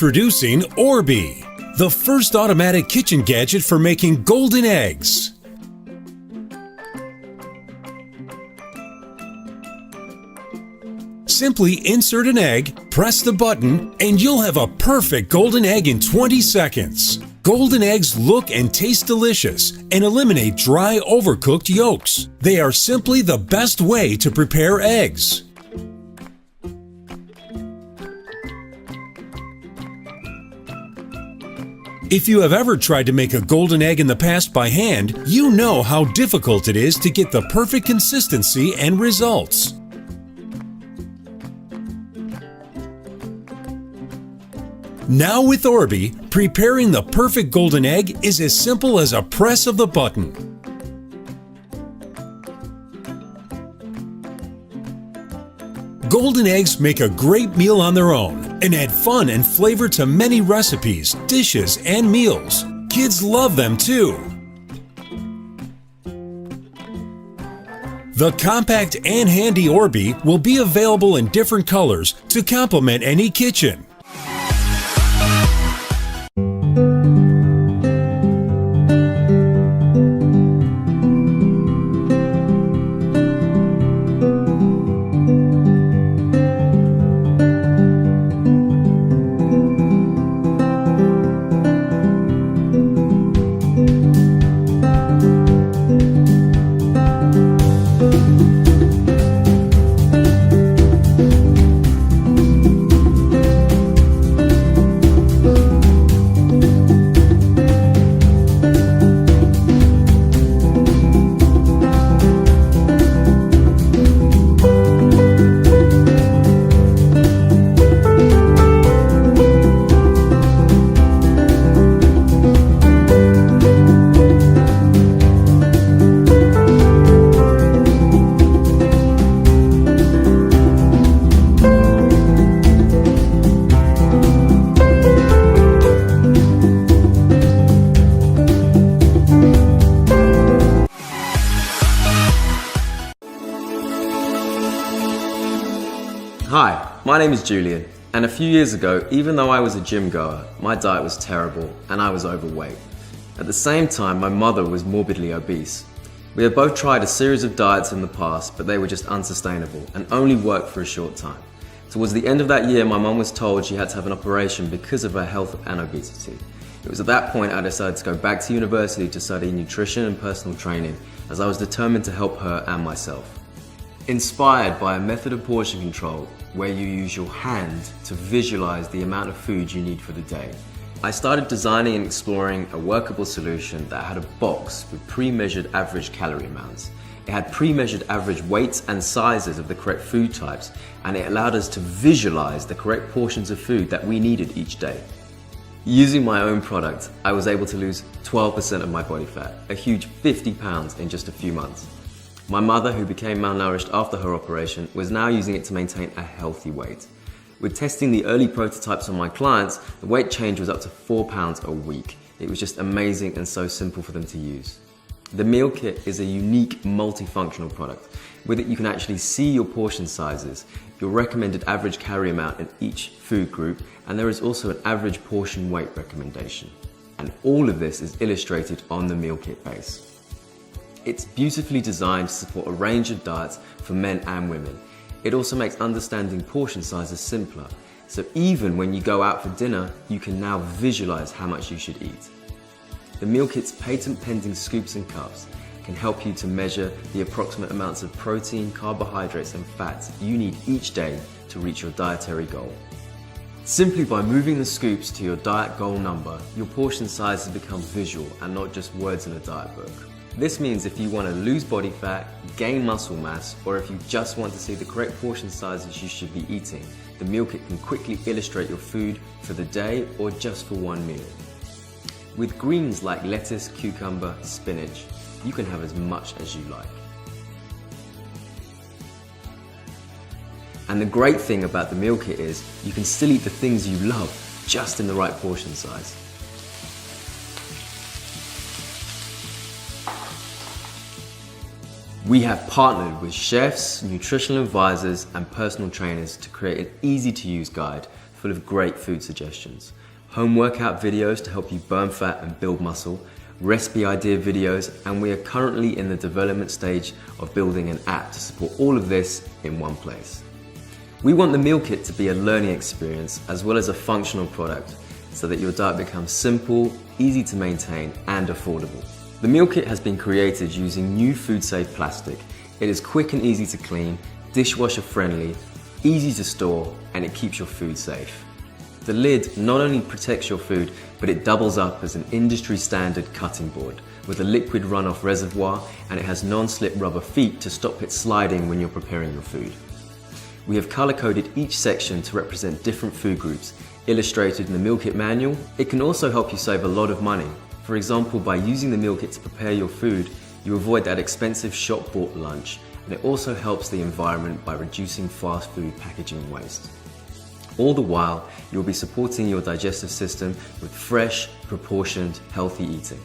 Introducing Orbi, the first automatic kitchen gadget for making golden eggs. Simply insert an egg, press the button, and you'll have a perfect golden egg in 20 seconds. Golden eggs look and taste delicious and eliminate dry, overcooked yolks. They are simply the best way to prepare eggs. If you have ever tried to make a golden egg in the past by hand, you know how difficult it is to get the perfect consistency and results. Now with Orbi, preparing the perfect golden egg is as simple as a press of the button. Golden eggs make a great meal on their own and add fun and flavor to many recipes, dishes, and meals. Kids love them too. The compact and handy Orbi will be available in different colors to complement any kitchen. Hi, my name is Julian, and a few years ago, even though I was a gym goer, my diet was terrible and I was overweight. At the same time, my mother was morbidly obese. We had both tried a series of diets in the past, but they were just unsustainable and only worked for a short time. Towards the end of that year, my mum was told she had to have an operation because of her health and obesity. It was at that point I decided to go back to university to study nutrition and personal training, as I was determined to help her and myself. Inspired by a method of portion control where you use your hand to visualize the amount of food you need for the day, I started designing and exploring a workable solution that had a box with pre-measured average calorie amounts. It had pre-measured average weights and sizes of the correct food types, and it allowed us to visualize the correct portions of food that we needed each day. Using my own product, I was able to lose 12% of my body fat, a huge 50 pounds in just a few months. My mother, who became malnourished after her operation, was now using it to maintain a healthy weight. With testing the early prototypes on my clients, the weight change was up to 4 pounds a week. It was just amazing and so simple for them to use. The meal kit is a unique multifunctional product. With it you can actually see your portion sizes, your recommended average calorie amount in each food group, and there is also an average portion weight recommendation. And all of this is illustrated on the meal kit base. It's beautifully designed to support a range of diets for men and women. It also makes understanding portion sizes simpler, so even when you go out for dinner, you can now visualize how much you should eat. The meal kit's patent-pending scoops and cups can help you to measure the approximate amounts of protein, carbohydrates, and fats you need each day to reach your dietary goal. Simply by moving the scoops to your diet goal number, your portion sizes become visual and not just words in a diet book. This means if you want to lose body fat, gain muscle mass, or if you just want to see the correct portion sizes you should be eating, the meal kit can quickly illustrate your food for the day or just for one meal. With greens like lettuce, cucumber, spinach, you can have as much as you like. And the great thing about the meal kit is you can still eat the things you love, just in the right portion size. We have partnered with chefs, nutritional advisors, and personal trainers to create an easy-to-use guide full of great food suggestions, home workout videos to help you burn fat and build muscle, recipe idea videos, and we are currently in the development stage of building an app to support all of this in one place. We want the meal kit to be a learning experience as well as a functional product so that your diet becomes simple, easy to maintain, and affordable. The meal kit has been created using new food-safe plastic. It is quick and easy to clean, dishwasher friendly, easy to store, and it keeps your food safe. The lid not only protects your food, but it doubles up as an industry standard cutting board with a liquid runoff reservoir, and it has non-slip rubber feet to stop it sliding when you're preparing your food. We have color-coded each section to represent different food groups, illustrated in the meal kit manual. It can also help you save a lot of money. For example, by using the meal kit to prepare your food, you avoid that expensive shop-bought lunch, and it also helps the environment by reducing fast food packaging waste. All the while, you'll be supporting your digestive system with fresh, proportioned, healthy eating.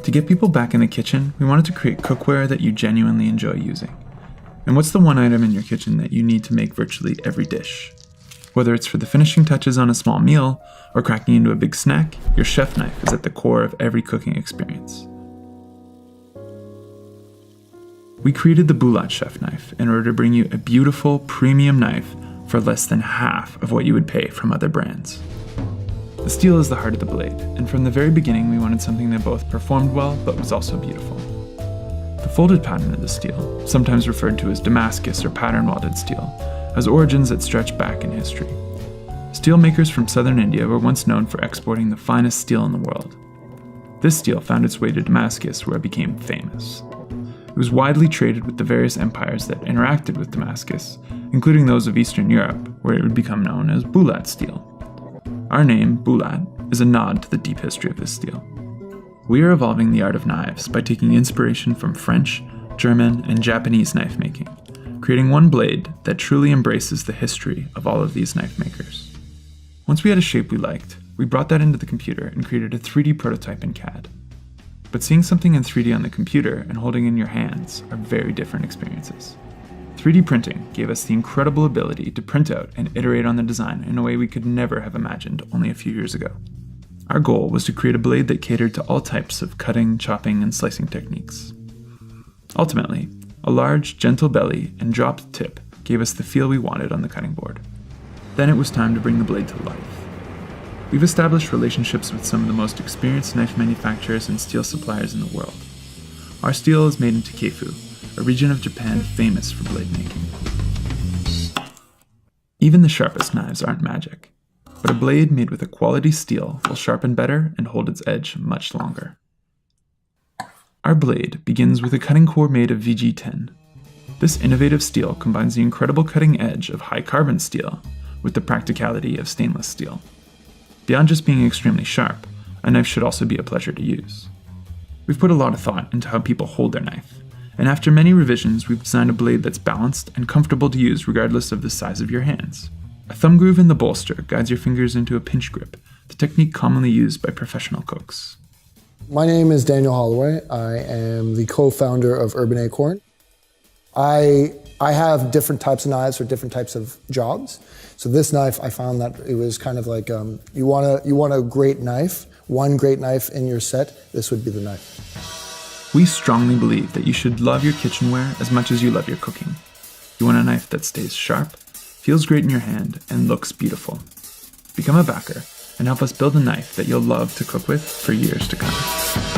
To get people back in the kitchen, we wanted to create cookware that you genuinely enjoy using. And what's the one item in your kitchen that you need to make virtually every dish? Whether it's for the finishing touches on a small meal or cracking into a big snack, your chef knife is at the core of every cooking experience. We created the Bulat chef knife in order to bring you a beautiful, premium knife for less than half of what you would pay from other brands. The steel is the heart of the blade, and from the very beginning we wanted something that both performed well but was also beautiful. The folded pattern of the steel, sometimes referred to as Damascus or pattern welded steel, has origins that stretch back in history. Steel makers from southern India were once known for exporting the finest steel in the world. This steel found its way to Damascus, where it became famous. It was widely traded with the various empires that interacted with Damascus, including those of Eastern Europe, where it would become known as Bulat steel. Our name, Bulat, is a nod to the deep history of this steel. We are evolving the art of knives by taking inspiration from French, German, and Japanese knife making, creating one blade that truly embraces the history of all of these knife makers. Once we had a shape we liked, we brought that into the computer and created a 3D prototype in CAD. But seeing something in 3D on the computer and holding it in your hands are very different experiences. 3D printing gave us the incredible ability to print out and iterate on the design in a way we could never have imagined only a few years ago. Our goal was to create a blade that catered to all types of cutting, chopping, and slicing techniques. Ultimately, a large, gentle belly and dropped tip gave us the feel we wanted on the cutting board. Then it was time to bring the blade to life. We've established relationships with some of the most experienced knife manufacturers and steel suppliers in the world. Our steel is made in Takefu, a region of Japan famous for blade making. Even the sharpest knives aren't magic, but a blade made with a quality steel will sharpen better and hold its edge much longer. Our blade begins with a cutting core made of VG10. This innovative steel combines the incredible cutting edge of high carbon steel with the practicality of stainless steel. Beyond just being extremely sharp, a knife should also be a pleasure to use. We've put a lot of thought into how people hold their knife, and after many revisions, we've designed a blade that's balanced and comfortable to use regardless of the size of your hands. A thumb groove in the bolster guides your fingers into a pinch grip, the technique commonly used by professional cooks. My name is Daniel Holloway. I am the co-founder of Urban Acorn. I have different types of knives for different types of jobs. So this knife, I found that it was kind of like, you want a great knife, one great knife in your set, this would be the knife. We strongly believe that you should love your kitchenware as much as you love your cooking. You want a knife that stays sharp, feels great in your hand, and looks beautiful. Become a backer and help us build a knife that you'll love to cook with for years to come.